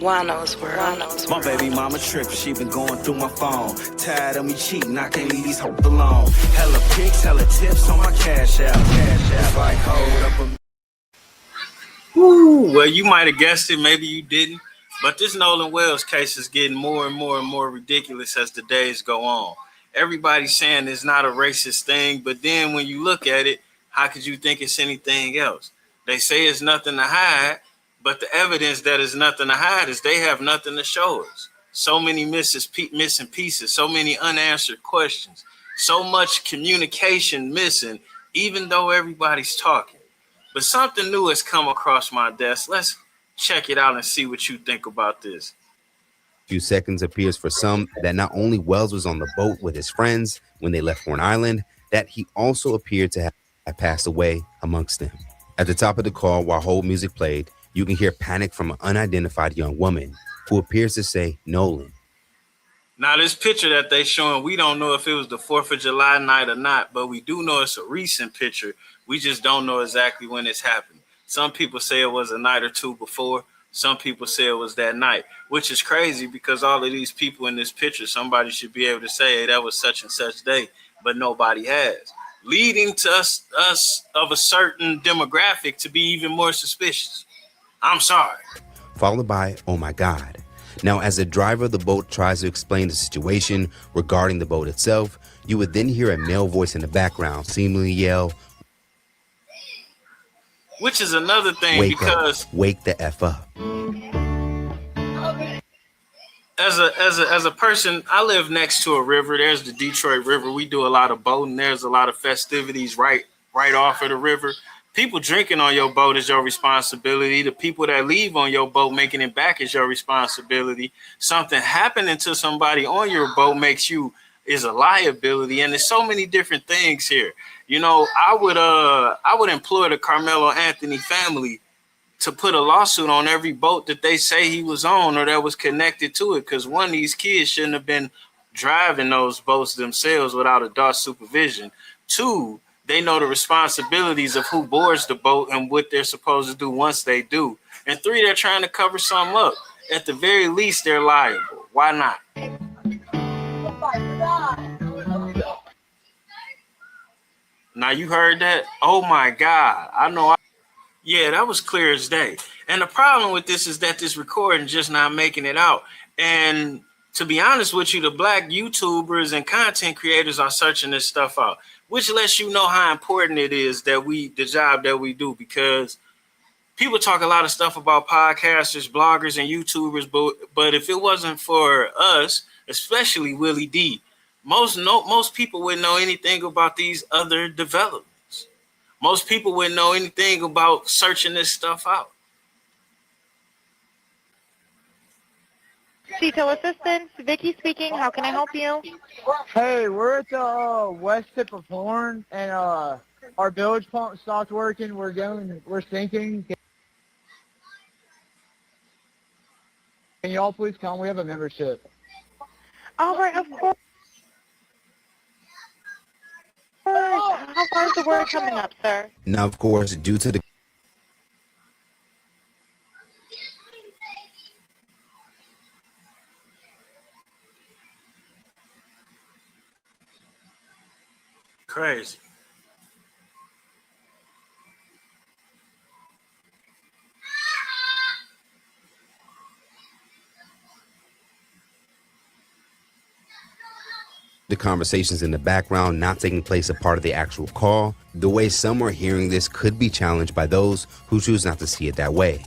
Juan-o's world. My baby mama trippin', she been going through my phone. Tired of me cheating, I can't leave these hoes alone. Hella pics, hella tips on my cash app. It's like, hold up a... Ooh, well, you might have guessed it, maybe you didn't. But this Nolan Wells case is getting more and more and more ridiculous as the days go on. Everybody's saying it's not a racist thing, but then when you look at it, how could you think it's anything else? They say it's nothing to hide, but the evidence that is nothing to hide is they have nothing to show us. So many missing pieces, so many unanswered questions, so much communication missing, even though everybody's talking. But something new has come across my desk. Let's check it out and see what you think about this. Few seconds appears for some that not only Wells was on the boat with his friends when they left Horn Island, that he also appeared to have passed away amongst them. At the top of the call, while hold music played, you can hear panic from an unidentified young woman who appears to say Nolan. Now, this picture that they showing, we don't know if it was the 4th of July night or not, but we do know it's a recent picture. We just don't know exactly when it's happened. Some people say it was a night or two before. Some people say it was that night, which is crazy because all of these people in this picture, somebody should be able to say, hey, that was such and such day, but nobody has. Leading to us of a certain demographic to be even more suspicious. I'm sorry. Followed by, oh my God. Now, as the driver of the boat tries to explain the situation regarding the boat itself, you would then hear a male voice in the background seemingly yell, which is another thing, wake because up, wake the F up. As a person, I live next to a river. There's the Detroit River. We do a lot of boating. There's a lot of festivities right off of the river. People drinking on your boat is your responsibility. The people that leave on your boat making it back is your responsibility. Something happening to somebody on your boat is a liability. And there's so many different things here. You know, I would implore the Carmelo Anthony family to put a lawsuit on every boat that they say he was on or that was connected to it, because one, these kids shouldn't have been driving those boats themselves without adult supervision. Two, they know the responsibilities of who boards the boat and what they're supposed to do once they do. And three, they're trying to cover something up. At the very least, they're liable. Why not? Now you heard that? Oh my God. I know. Yeah, that was clear as day. And the problem with this is that this recording just not making it out. And to be honest with you, the black YouTubers and content creators are searching this stuff out, which lets you know how important it is that the job that we do, because people talk a lot of stuff about podcasters, bloggers, and YouTubers, but if it wasn't for us, especially Willie D, most people wouldn't know anything about these other developments. Most people wouldn't know anything about searching this stuff out. CETO Assistant, Vicky speaking. How can I help you? Hey, we're at the west tip of Horn, and our bilge pump stopped working. We're sinking. Can y'all please come? We have a membership. All right, of course. How far is the word coming up, sir? Now, of course, due to the crazy. the conversations in the background not taking place a part of the actual call, the way some are hearing this could be challenged by those who choose not to see it that way.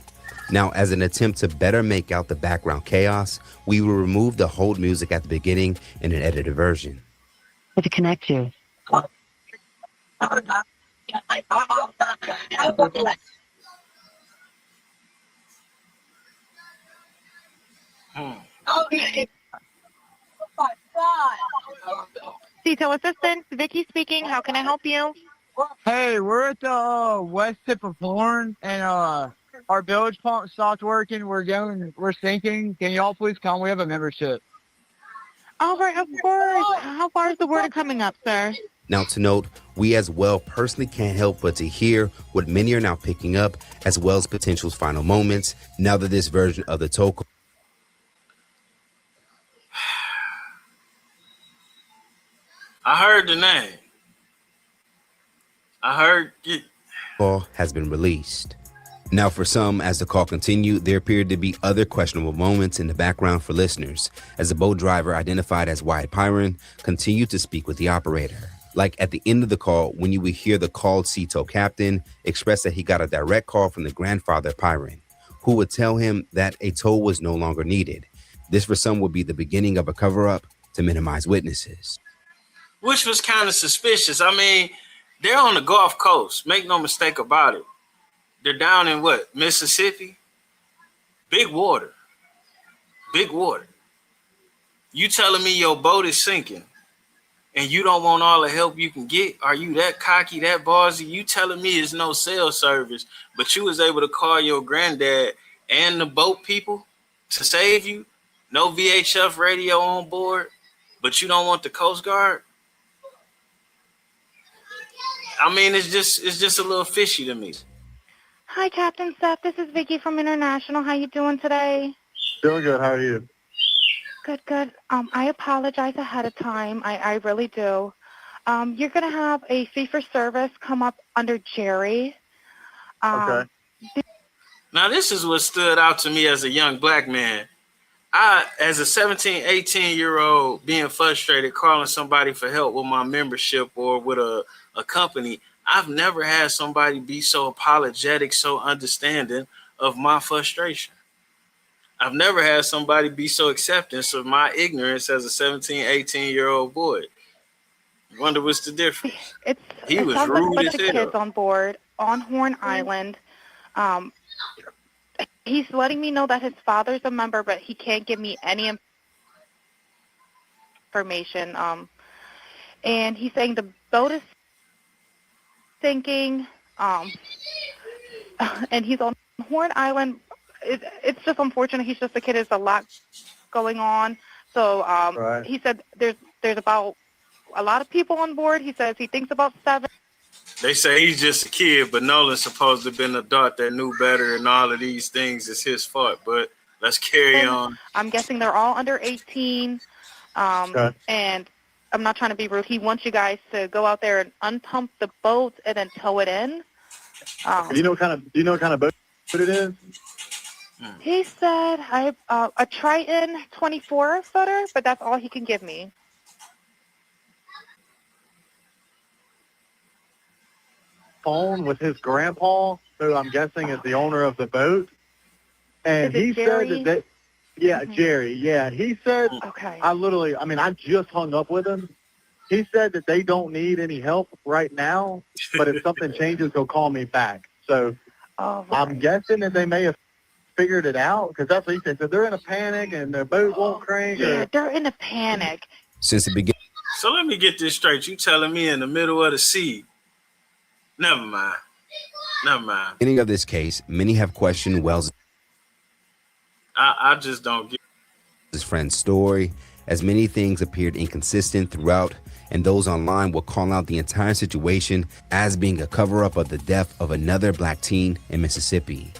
Now, as an attempt to better make out the background chaos, we will remove the hold music at the beginning in an edited version. To connect you. CETO Assistant, Vicky speaking. How can I help you? Hey, we're at the west tip of Horn, and our bilge pump stopped working. We're sinking. Can y'all please come? We have a membership. All right, of course. How far is the word coming up, sir? Now, to note, we as well personally can't help but to hear what many are now picking up, as well as potential's final moments, now that this version of the toll I heard the name. I heard it. call has been released. Now, for some, as the call continued, there appeared to be other questionable moments in the background for listeners, as the boat driver, identified as Wyatt Pyron, continued to speak with the operator. Like at the end of the call, when you would hear the called sea tow captain express that he got a direct call from the grandfather Pyron, who would tell him that a tow was no longer needed. This for some would be the beginning of a cover-up to minimize witnesses. Which was kind of suspicious. I mean, they're on the Gulf Coast. Make no mistake about it. They're down in what? Mississippi? Big water. Big water. You telling me your boat is sinking and you don't want all the help you can get? Are you that cocky, that ballsy? You telling me it's no cell service, but you was able to call your granddad and the boat people to save you? No VHF radio on board, but you don't want the Coast Guard? I mean, it's just a little fishy to me. Hi, Captain Seth. This is Vicky from International. How you doing today? Doing good. How are you? Good, good. I apologize ahead of time. I really do. You're going to have a fee for service come up under Jerry. Okay. Now, this is what stood out to me as a young black man. I, as a 17, 18-year-old, being frustrated, calling somebody for help with my membership or with a company, I've never had somebody be so apologetic, so understanding of my frustration. I've never had somebody be so accepting of my ignorance as a 17, 18-year-old boy. I wonder what's the difference. He was sounds rude like a as bunch of hell. kids on board on Horn Island. He's letting me know that his father's a member, but he can't give me any information. And he's saying the boat is sinking, and he's on Horn Island. It's just unfortunate. He's just a kid. There's a lot going on. So Right. He said there's about a lot of people on board. He says he thinks about 7. They say he's just a kid, but Nolan's supposed to have been an adult that knew better, and all of these things is his fault. But let's carry on. I'm guessing they're all under 18. Okay. And I'm not trying to be rude. He wants you guys to go out there and unpump the boat and then tow it in. Do you know what kind of boat it is? He said a Triton 24 footer, but that's all he can give me. Phone with his grandpa, who I'm guessing is the owner of the boat, and Is it he Jerry? said that Jerry, yeah, he said Okay. I just hung up with him. He said that they don't need any help right now, but if something changes, he'll call me back. So Oh, I'm right. guessing that they may have figured it out, because that's what he said. So they're in a panic and their boat won't crank. Yeah, Or, they're in a panic. Since the beginning So let me get this straight. You telling me in the middle of the sea? Never mind. of this case, many have questioned Wells' I just don't get. friend's story, as many things appeared inconsistent throughout, and those online will call out the entire situation as being a cover-up of the death of another black teen in Mississippi.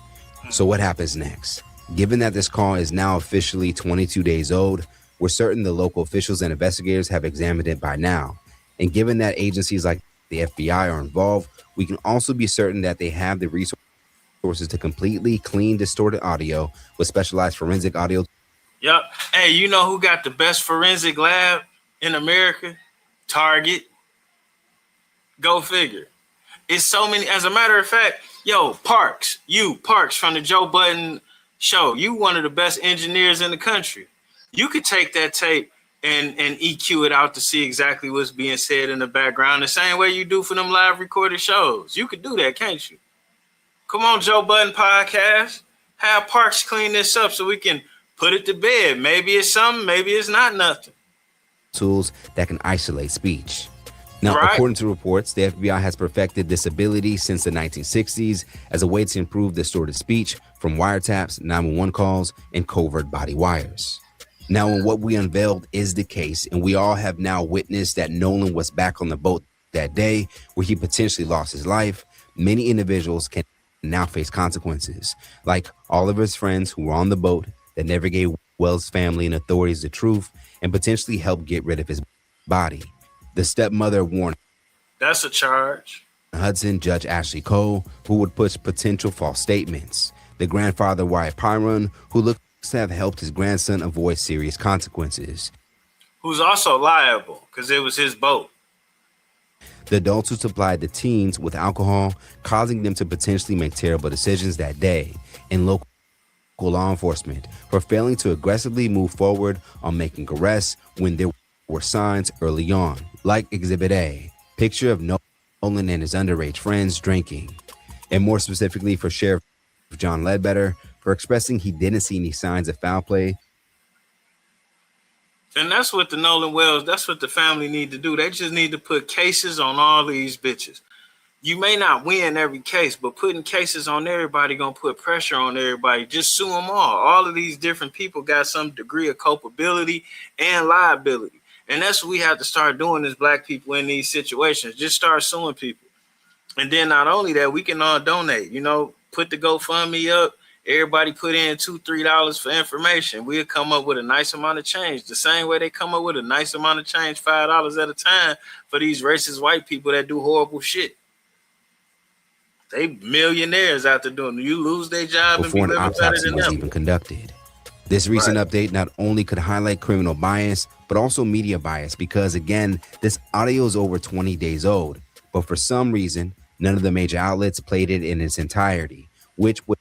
So what happens next? Given that this call is now officially 22 days old, we're certain the local officials and investigators have examined it by now. And given that agencies like the FBI are involved, we can also be certain that they have the resources to completely clean distorted audio with specialized forensic audio. Yep. Hey, you know who got the best forensic lab in America? Target. Go figure. It's so many. As a matter of fact, Parks from the Joe Budden show, you one of the best engineers in the country. You could take that tape and EQ it out to see exactly what's being said in the background, the same way you do for them live recorded shows. You could do that, can't you? Come on, Joe Budden podcast. Have Parks clean this up so we can put it to bed. Maybe it's something, maybe it's not nothing. Tools that can isolate speech. Now, Right. according to reports, the FBI has perfected this ability since the 1960s as a way to improve distorted speech from wiretaps, 911 calls, and covert body wires. Now, what we unveiled is the case, and we all have now witnessed that Nolan was back on the boat that day where he potentially lost his life, many individuals can now face consequences, like all of his friends who were on the boat that never gave Wells' family and authorities the truth and potentially helped get rid of his body. The stepmother warned That's a charge. Hudson Judge Ashley Cole, who would push potential false statements. The grandfather Wyatt Pyron, who looks to have helped his grandson avoid serious consequences. Who's also liable because it was his boat. The adults who supplied the teens with alcohol, causing them to potentially make terrible decisions that day, and local law enforcement for failing to aggressively move forward on making arrests when there were signs early on, like Exhibit A, picture of Nolan and his underage friends drinking, and more specifically for Sheriff John Ledbetter for expressing he didn't see any signs of foul play. And that's what the Nolan Wells, that's what the family need to do. They just need to put cases on all these bitches. You may not win every case, but putting cases on everybody gonna put pressure on everybody. Just sue them all. All of these different people got some degree of culpability and liability. And that's what we have to start doing as black people in these situations. Just start suing people. And then not only that, we can all donate, put the GoFundMe up. Everybody put in $2, $3 for information. We'll come up with a nice amount of change. The same way they come up with a nice amount of change, $5 at a time for these racist white people that do horrible shit. They millionaires out there doing it. You lose their job Before and be an living better autopsy than was them. even conducted. This recent update not only could highlight criminal bias, but also media bias because, again, this audio is over 20 days old. But for some reason, none of the major outlets played it in its entirety, which would.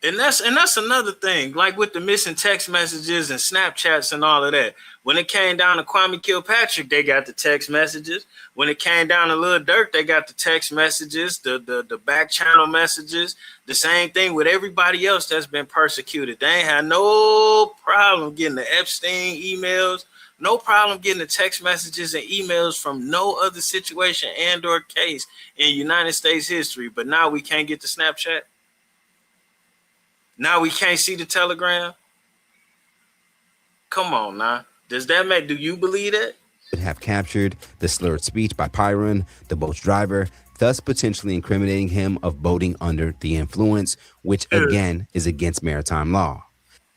And that's another thing, like with the missing text messages and Snapchats and all of that. When it came down to Kwame Kilpatrick, they got the text messages. When it came down to Lil Durk, they got the text messages, the back channel messages. The same thing with everybody else that's been persecuted. They ain't had no problem getting the Epstein emails, no problem getting the text messages and emails from no other situation and or case in United States history. But now we can't get the Snapchat. Now we can't see the telegram. Come on now. Do you believe that? Would have captured the slurred speech by Pyron, the boat's driver, thus potentially incriminating him of boating under the influence, which again is against maritime law,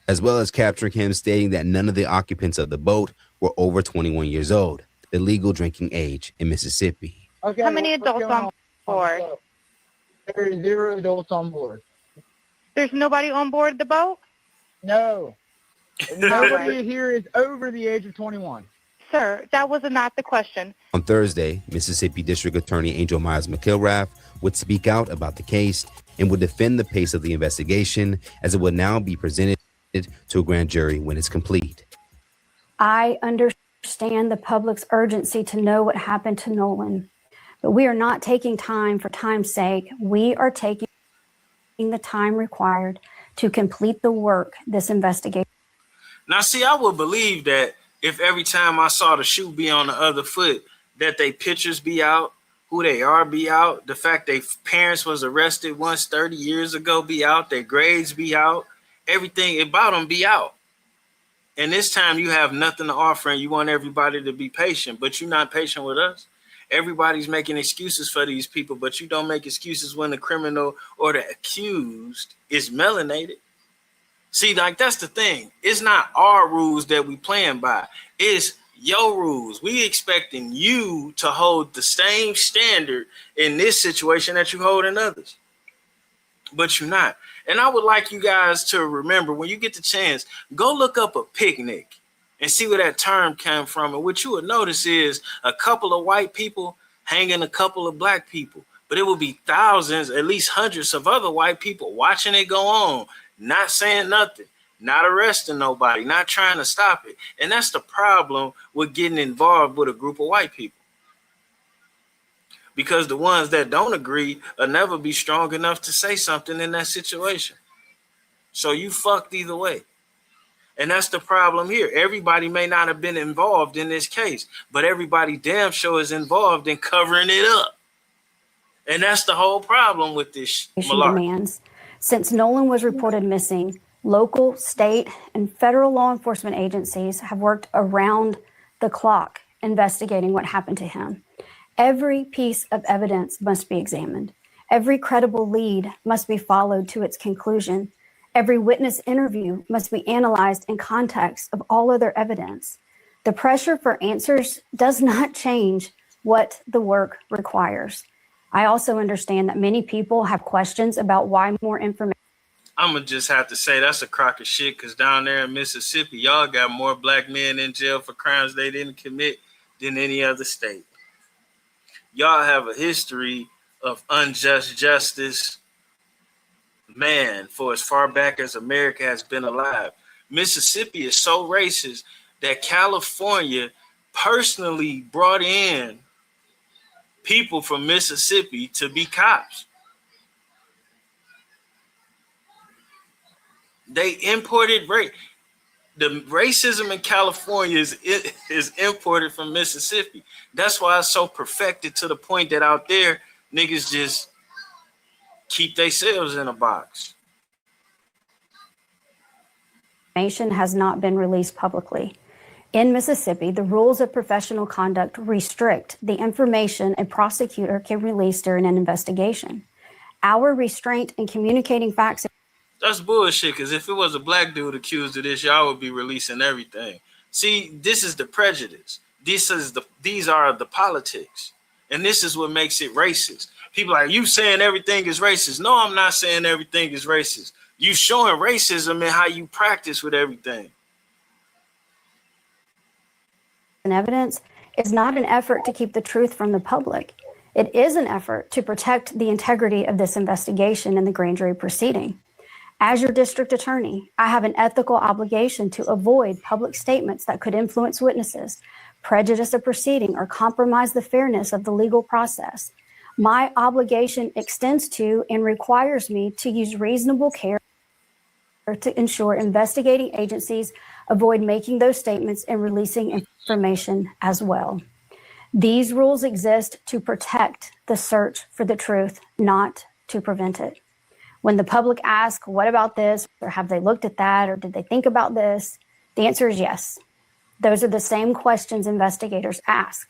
as well as capturing him stating that none of the occupants of the boat were over 21 years old, the legal drinking age in Mississippi. Okay, How many adults on board? There are 0 adults on board. There's nobody on board the boat? No. Nobody here is over the age of 21. Sir, that was not the question. On Thursday, Mississippi District Attorney Angel Miles McIlrath would speak out about the case and would defend the pace of the investigation as it would now be presented to a grand jury when it's complete. I understand the public's urgency to know what happened to Nolan, but we are not taking time for time's sake. We are taking the time required to complete the work this investigation. Now, see, I would believe that if every time I saw the shoe be on the other foot, that they pictures be out, who they are be out, the fact their parents was arrested once 30 years ago be out, their grades be out, everything about them be out. And this time you have nothing to offer and you want everybody to be patient, but you're not patient with us. Everybody's making excuses for these people, but you don't make excuses when the criminal or the accused is melanated. See, like that's the thing. It's not our rules that we playing by. It's your rules. We expecting you to hold the same standard in this situation that you hold in others. But you're not. And I would like you guys to remember when you get the chance, go look up a picnic and see where that term came from. And what you would notice is a couple of white people hanging a couple of black people. But it would be thousands, at least hundreds of other white people watching it go on, not saying nothing, not arresting nobody, not trying to stop it. And that's the problem with getting involved with a group of white people. Because the ones that don't agree will never be strong enough to say something in that situation. So you fucked either way. And that's the problem here. Everybody may not have been involved in this case, but everybody damn sure is involved in covering it up. And that's the whole problem with this demands. Since Nolan was reported missing, local, state, and federal law enforcement agencies have worked around the clock investigating what happened to him. Every piece of evidence must be examined. Every credible lead must be followed to its conclusion. Every witness interview must be analyzed in context of all other evidence. The pressure for answers does not change what the work requires. I also understand that many people have questions about why more information. I'm going to just have to say that's a crock of shit, because down there in Mississippi, y'all got more black men in jail for crimes they didn't commit than any other state. Y'all have a history of unjust justice, man, for as far back as America has been alive. Mississippi is so racist that California personally brought in people from Mississippi to be cops. They imported race. The racism in California is imported from Mississippi. That's why it's so perfected to the point that out there, niggas just keep themselves in a box. Information has not been released publicly. In Mississippi, the rules of professional conduct restrict the information a prosecutor can release during an investigation. Our restraint in communicating facts. That's bullshit, because if it was a black dude accused of this, y'all would be releasing everything. See, this is the prejudice. These are the politics. And this is what makes it racist. People are like, you saying everything is racist. No, I'm not saying everything is racist. You showing racism in how you practice with everything. And evidence is not an effort to keep the truth from the public. It is an effort to protect the integrity of this investigation and the grand jury proceeding. As your district attorney, I have an ethical obligation to avoid public statements that could influence witnesses, prejudice a proceeding, or compromise the fairness of the legal process. My obligation extends to and requires me to use reasonable care to ensure investigating agencies avoid making those statements and releasing information as well. These rules exist to protect the search for the truth, not to prevent it. When the public asks, what about this? Or have they looked at that? Or did they think about this? The answer is yes. Those are the same questions investigators ask.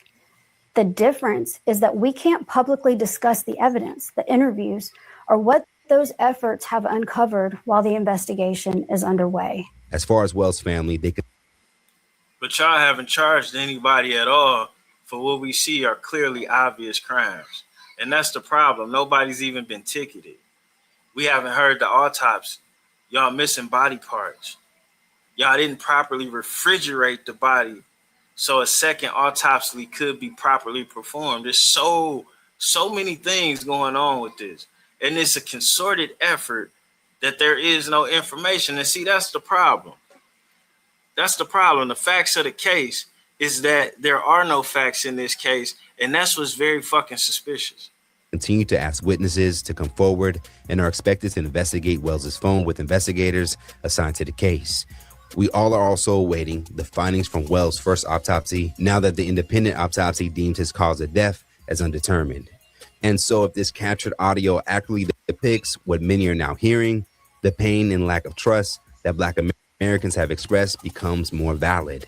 The difference is that we can't publicly discuss the evidence, the interviews, or what those efforts have uncovered while the investigation is underway. As far as Wells' family, they could. But y'all haven't charged anybody at all for what we see are clearly obvious crimes. And that's the problem. Nobody's even been ticketed. We haven't heard the autopsy. Y'all missing body parts. Y'all didn't properly refrigerate the body so a second autopsy could be properly performed. There's so many things going on with this. And it's a concerted effort that there is no information. And see, that's the problem. That's the problem. The facts of the case is that there are no facts in this case. And that's what's very fucking suspicious. Continue to ask witnesses to come forward and are expected to investigate Wells's phone with investigators assigned to the case. We all are also awaiting the findings from Wells' first autopsy now that the independent autopsy deemed his cause of death as undetermined. And so if this captured audio accurately depicts what many are now hearing, the pain and lack of trust that Black Americans have expressed becomes more valid.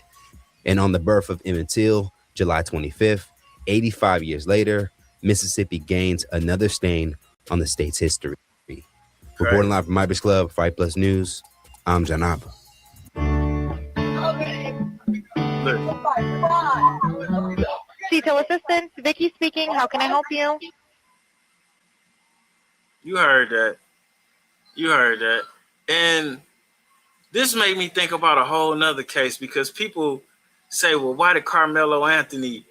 And on the birth of Emmett Till, July 25th, 85 years later, Mississippi gains another stain on the state's history. Reporting live from Ibis Club, Fight Plus News, I'm Janaba. Detail assistant, Vicky speaking. How can I help you? You heard that. You heard that. And this made me think about a whole nother case, because people say, well, why did Carmelo Anthony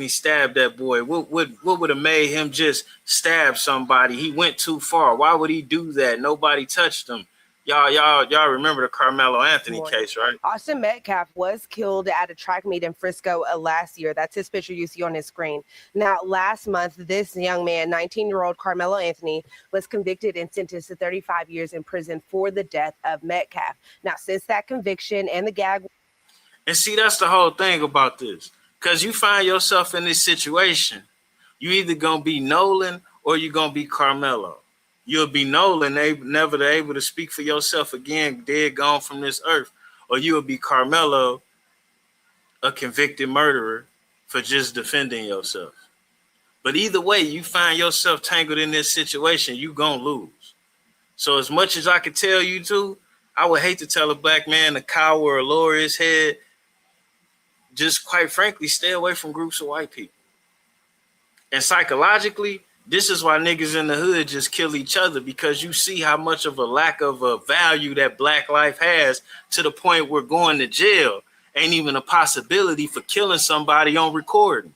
stab that boy? What would have made him just stab somebody? He went too far. Why would he do that? Nobody touched him. Y'all remember the Carmelo Anthony case, right? Austin Metcalf was killed at a track meet in Frisco last year. That's his picture you see on his screen. Now, last month, this young man, 19-year-old Carmelo Anthony, was convicted and sentenced to 35 years in prison for the death of Metcalf. Now, since that conviction and the gag. And see, that's the whole thing about this. Because you find yourself in this situation, you either going to be Nolan or you're going to be Carmelo. You'll be Nolan, never able to speak for yourself again, dead, gone from this earth. Or you'll be Carmelo, a convicted murderer, for just defending yourself. But either way, you find yourself tangled in this situation, you gonna lose. So as much as I could tell you to, I would hate to tell a black man to cower or lower his head. Just quite frankly, stay away from groups of white people. And psychologically, this is why niggas in the hood just kill each other, because you see how much of a lack of a value that black life has, to the point where going to jail ain't even a possibility for killing somebody on recording.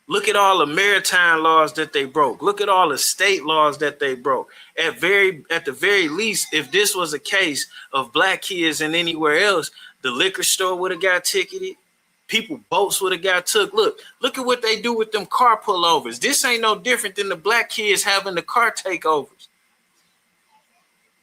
Look at all the maritime laws that they broke. Look at all the state laws that they broke. At the very least, if this was a case of black kids and anywhere else, the liquor store would have got ticketed. People, boats would have got took. Look at what they do with them car pullovers. This ain't no different than the black kids having the car takeovers.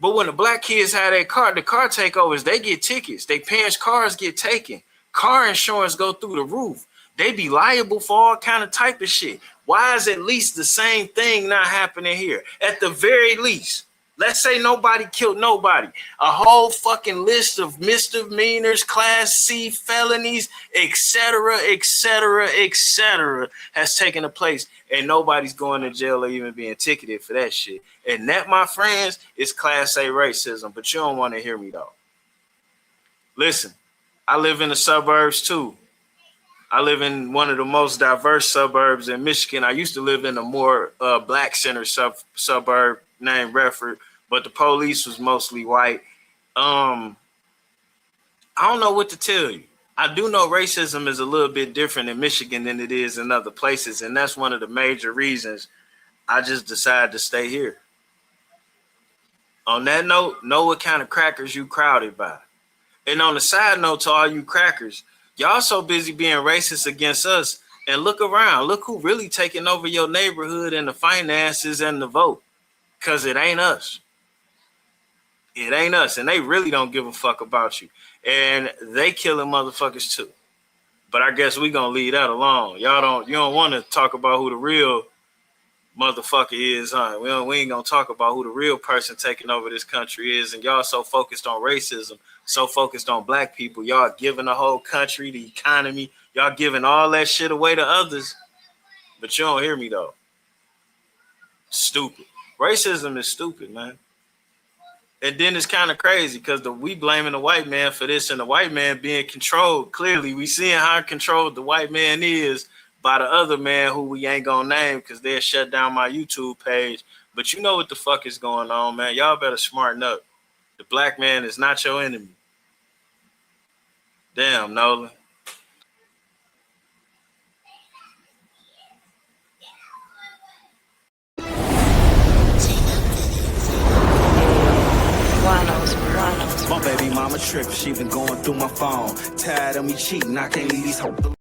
But when the black kids have the car takeovers, they get tickets. Their parents' cars get taken. Car insurance go through the roof. They be liable for all kind of type of shit. Why is at least the same thing not happening here? At the very least, let's say nobody killed nobody. A whole fucking list of misdemeanors, class C felonies, etc., etc., etc. has taken place, and nobody's going to jail or even being ticketed for that shit. And that, my friends, is class A racism. But you don't want to hear me though. Listen, I live in the suburbs too. I live in one of the most diverse suburbs in Michigan. I used to live in a more black center suburb named Redford, but the police was mostly white. I don't know what to tell you. I do know racism is a little bit different in Michigan than it is in other places, and that's one of the major reasons I just decided to stay here. On that note, know what kind of crackers you crowded by. And on the side note to all you crackers, y'all so busy being racist against us, and look around. Look who really taking over your neighborhood and the finances and the vote. Because it ain't us. It ain't us. And they really don't give a fuck about you. And they killing motherfuckers too. But I guess we gonna leave that alone. You don't want to talk about who the real motherfucker is, huh? We ain't gonna talk about who the real person taking over this country is. And y'all so focused on racism, so focused on black people, y'all giving the whole country, the economy, y'all giving all that shit away to others. But you don't hear me though. Stupid. Racism is stupid, man. And then it's kind of crazy because we blaming the white man for this, and the white man being controlled. Clearly, we seeing how controlled the white man is by the other man who we ain't gonna name because they'll shut down my YouTube page. But you know what the fuck is going on, man. Y'all better smarten up. The black man is not your enemy. Damn, Nolan. Juan-o's. My baby mama trippin', she been going through my phone. Tired of me cheating, I can't leave these hoes.